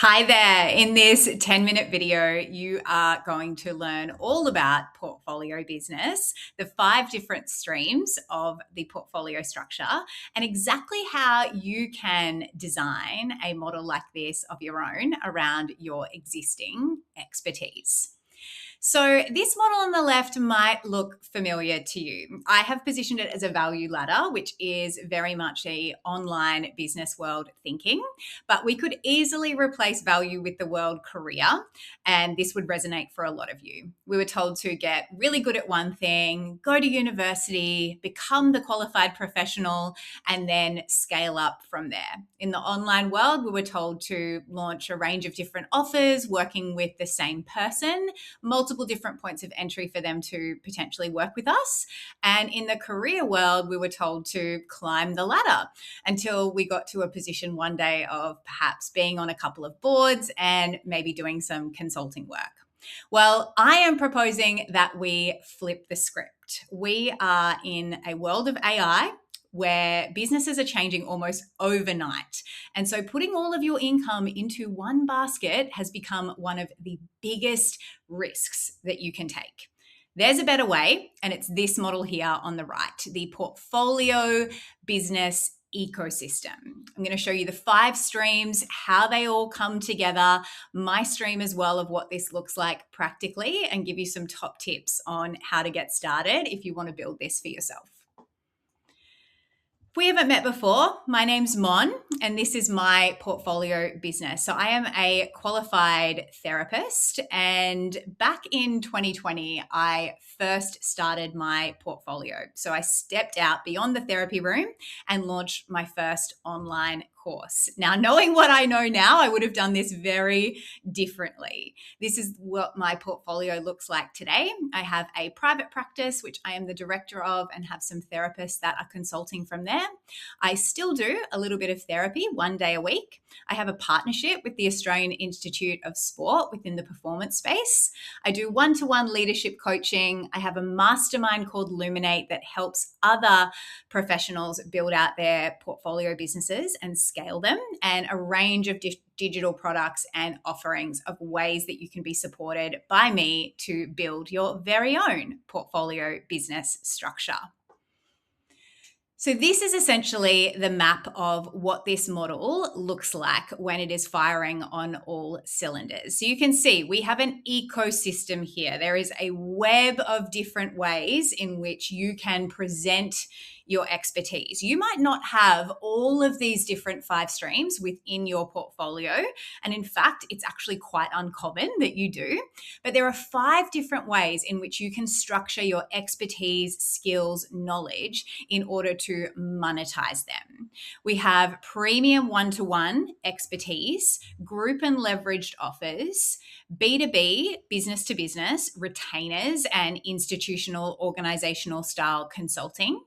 Hi there. In this 10-minute video, you are going to learn all about portfolio business, the 5 different streams of the portfolio structure, and exactly how you can design a model like this of your own around your existing expertise. So, this model on the left might look familiar to you. I have positioned it as a value ladder, which is very much a online business world thinking, but we could easily replace value with the word career, and this would resonate for a lot of you. We were told to get really good at one thing, go to university, become the qualified professional, and then scale up from there. In the online world, we were told to launch a range of different offers, working with the same person, multiple different points of entry for them to potentially work with us. And in the career world, we were told to climb the ladder until we got to a position one day of perhaps being on a couple of boards and maybe doing some consulting work. Well, I am proposing that we flip the script. We are in a world of AI where businesses are changing almost overnight. And so putting all of your income into one basket has become one of the biggest risks that you can take. There's a better way, and it's this model here on the right, the portfolio business ecosystem. I'm going to show you the 5 streams, how they all come together, my stream as well of what this looks like practically, and give you some top tips on how to get started if you want to build this for yourself. If we haven't met before, my name's Mon, and this is my portfolio business. So I am a qualified therapist, and back in 2020, I first started my portfolio. So I stepped out beyond the therapy room and launched my first online course. Now, knowing what I know now, I would have done this very differently. This is what my portfolio looks like today. I have a private practice, which I am the director of, and have some therapists that are consulting from there. I still do a little bit of therapy 1 day a week. I have a partnership with the Australian Institute of Sport within the performance space. I do one-to-one leadership coaching. I have a mastermind called Luminate that helps other professionals build out their portfolio businesses and scale them, and a range of digital products and offerings of ways that you can be supported by me to build your very own portfolio business structure. So this is essentially the map of what this model looks like when it is firing on all cylinders. So you can see we have an ecosystem here. There is a web of different ways in which you can present your expertise. You might not have all of these different 5 streams within your portfolio. And in fact, it's actually quite uncommon that you do. But there are 5 different ways in which you can structure your expertise, skills, knowledge in order to monetize them. We have premium one-to-one expertise, group and leveraged offers, B2B, business to business, retainers, and institutional organizational style consulting.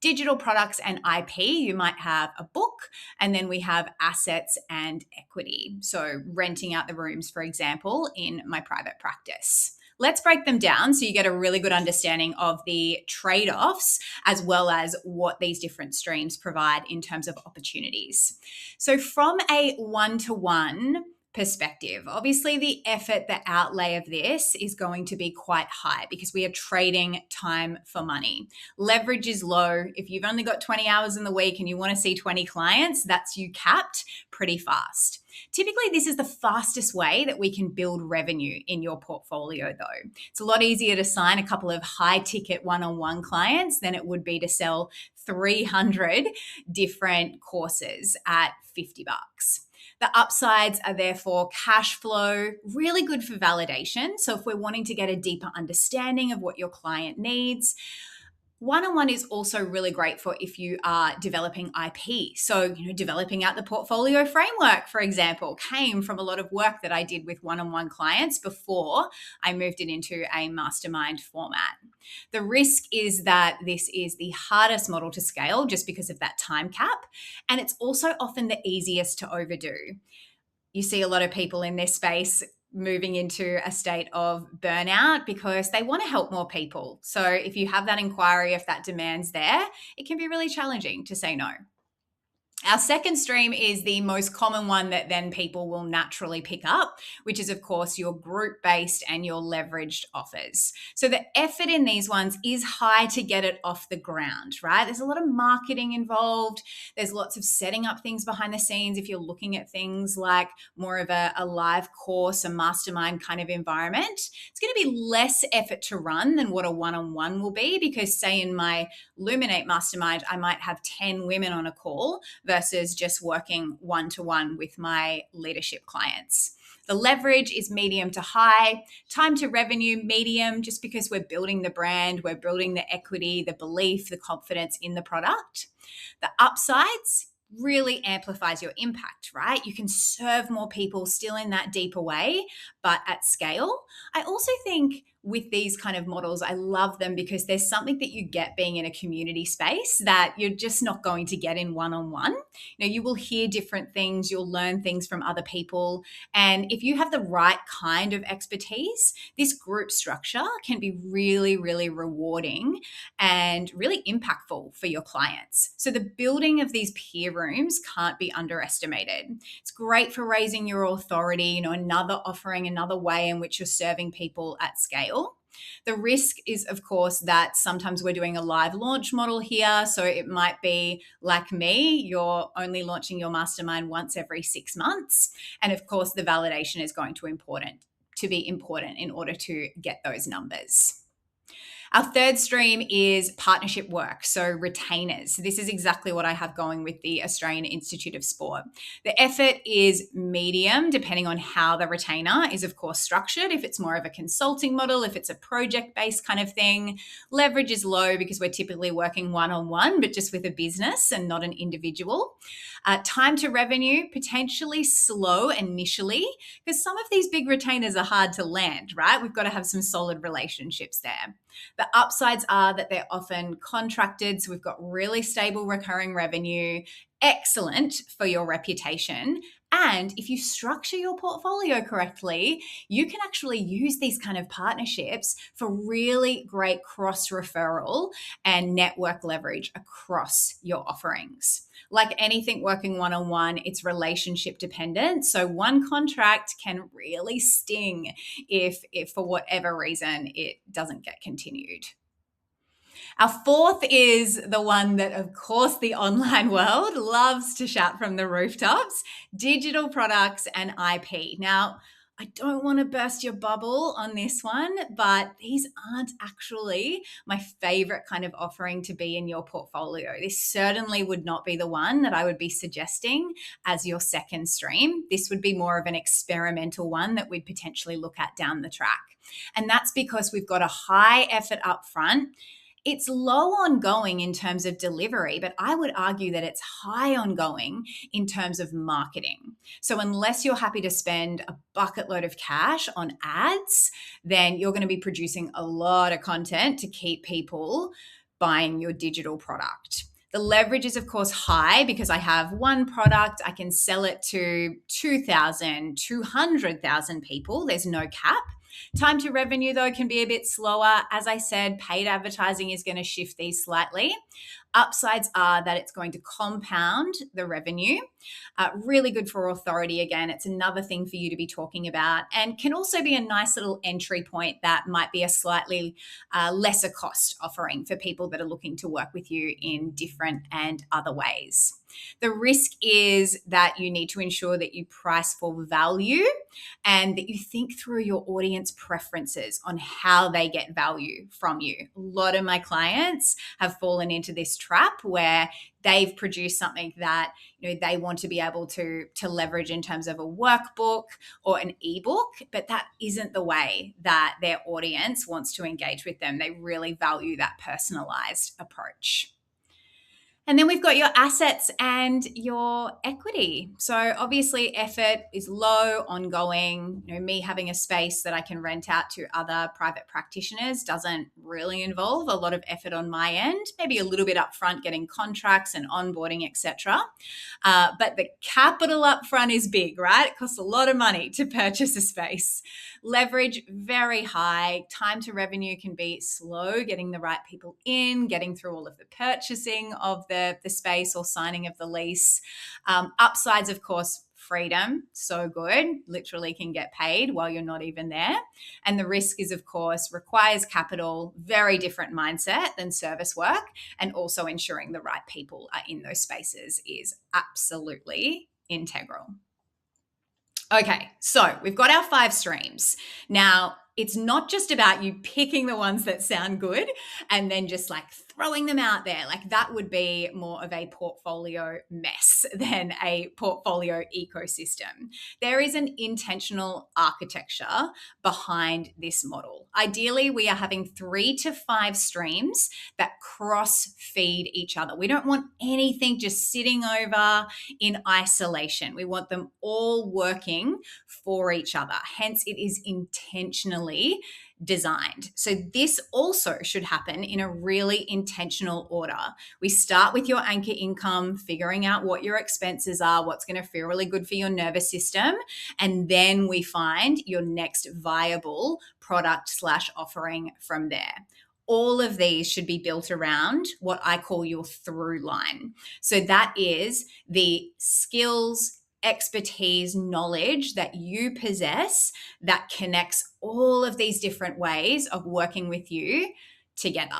Digital products and IP, you might have a book, and then we have assets and equity. So renting out the rooms, for example, in my private practice. Let's break them down so you get a really good understanding of the trade-offs as well as what these different streams provide in terms of opportunities. So from a one-to-one perspective, obviously the effort, the outlay of this is going to be quite high because we are trading time for money. Leverage is low. If you've only got 20 hours in the week and you want to see 20 clients, that's you capped pretty fast. Typically, this is the fastest way that we can build revenue in your portfolio, though. It's a lot easier to sign a couple of high-ticket one-on-one clients than it would be to sell 300 different courses at $50. The upsides are therefore cash flow, really good for validation. So if we're wanting to get a deeper understanding of what your client needs, one-on-one is also really great for if you are developing IP. So, developing out the portfolio framework, for example, came from a lot of work that I did with one-on-one clients before I moved it into a mastermind format. The risk is that this is the hardest model to scale just because of that time cap, and it's also often the easiest to overdo. You see a lot of people in this space moving into a state of burnout because they want to help more people. So if you have that inquiry, if that demand's there, it can be really challenging to say no. Our second stream is the most common one that then people will naturally pick up, which is, of course, your group based and your leveraged offers. So the effort in these ones is high to get it off the ground, right? There's a lot of marketing involved. There's lots of setting up things behind the scenes. If you're looking at things like more of a live course, a mastermind kind of environment, it's going to be less effort to run than what a one on one will be. Because, say, in my Luminate Mastermind, I might have 10 women on a call versus just working one-to-one with my leadership clients. The leverage is medium to high. Time to revenue, medium, just because we're building the brand, we're building the equity, the belief, the confidence in the product. The upsides really amplifies your impact, right? You can serve more people still in that deeper way, but at scale. I also think with these kind of models, I love them because there's something that you get being in a community space that you're just not going to get in one-on-one. You will hear different things, you'll learn things from other people. And if you have the right kind of expertise, this group structure can be really, really rewarding and really impactful for your clients. So the building of these peer rooms can't be underestimated. It's great for raising your authority, another offering, another way in which you're serving people at scale. The risk is, of course, that sometimes we're doing a live launch model here. So it might be like me, you're only launching your mastermind once every 6 months. And of course, the validation is going to be important in order to get those numbers. Our third stream is partnership work, so retainers. This is exactly what I have going with the Australian Institute of Sport. The effort is medium, depending on how the retainer is, of course, structured. If it's more of a consulting model, if it's a project-based kind of thing, leverage is low because we're typically working one-on-one, but just with a business and not an individual. Time to revenue, potentially slow initially, because some of these big retainers are hard to land, right? We've got to have some solid relationships there. The upsides are that they're often contracted, so we've got really stable recurring revenue, excellent for your reputation. And if you structure your portfolio correctly, you can actually use these kind of partnerships for really great cross referral and network leverage across your offerings. Like anything working one-on-one, it's relationship dependent. So one contract can really sting if for whatever reason it doesn't get continued. Our fourth is the one that, of course, the online world loves to shout from the rooftops: digital products and IP. Now, I don't want to burst your bubble on this one, but these aren't actually my favorite kind of offering to be in your portfolio. This certainly would not be the one that I would be suggesting as your second stream. This would be more of an experimental one that we'd potentially look at down the track. And that's because we've got a high effort up front. It's low ongoing in terms of delivery, but I would argue that it's high ongoing in terms of marketing. So unless you're happy to spend a bucket load of cash on ads, then you're going to be producing a lot of content to keep people buying your digital product. The leverage is, of course, high because I have one product. I can sell it to 2,000, 200,000 people. There's no cap. Time to revenue, though, can be a bit slower. As I said, paid advertising is going to shift these slightly. Upsides are that it's going to compound the revenue. Really good for authority. Again, it's another thing for you to be talking about, and can also be a nice little entry point that might be a slightly lesser cost offering for people that are looking to work with you in different and other ways. The risk is that you need to ensure that you price for value and that you think through your audience preferences on how they get value from you. A lot of my clients have fallen into this trap where they've produced something that they want to be able to leverage in terms of a workbook or an ebook, but that isn't the way that their audience wants to engage with them. They really value that personalized approach. And then we've got your assets and your equity. So obviously effort is low, ongoing. Me having a space that I can rent out to other private practitioners doesn't really involve a lot of effort on my end, maybe a little bit upfront getting contracts and onboarding, etc. But the capital upfront is big, right? It costs a lot of money to purchase a space. Leverage, very high. Time to revenue can be slow, getting the right people in, getting through all of the purchasing of the the space or signing of the lease. Upsides, of course, freedom, so good, literally can get paid while you're not even there. And the risk is, of course, requires capital, very different mindset than service work, and also ensuring the right people are in those spaces is absolutely integral. Okay, so we've got our 5 streams. Now, it's not just about you picking the ones that sound good and then just like throwing them out there. Like that would be more of a portfolio mess than a portfolio ecosystem. There is an intentional architecture behind this model. Ideally, we are having 3 to 5 streams that cross feed each other. We don't want anything just sitting over in isolation. We want them all working for each other. Hence, it is intentionally designed. So this also should happen in a really intentional order. We start with your anchor income, figuring out what your expenses are, what's going to feel really good for your nervous system, and then we find your next viable product/offering from there. All of these should be built around what I call your through line. So that is the skills, expertise, knowledge that you possess that connects all of these different ways of working with you together.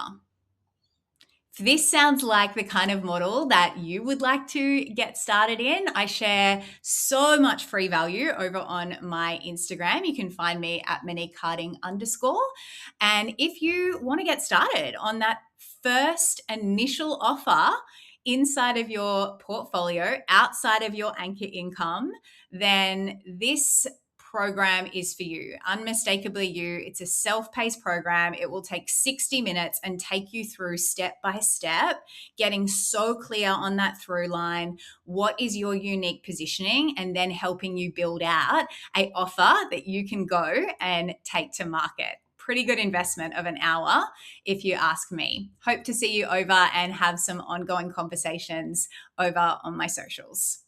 If this sounds like the kind of model that you would like to get started in, I share so much free value over on my Instagram. You can find me at MoniqueHarding_. And if you want to get started on that first initial offer inside of your portfolio, outside of your anchor income, then this program is for you. Unmistakably you. It's a self-paced program. It will take 60 minutes and take you through step by step, getting so clear on that through line. What is your unique positioning? And then helping you build out an offer that you can go and take to market. Pretty good investment of an hour, if you ask me. Hope to see you over and have some ongoing conversations over on my socials.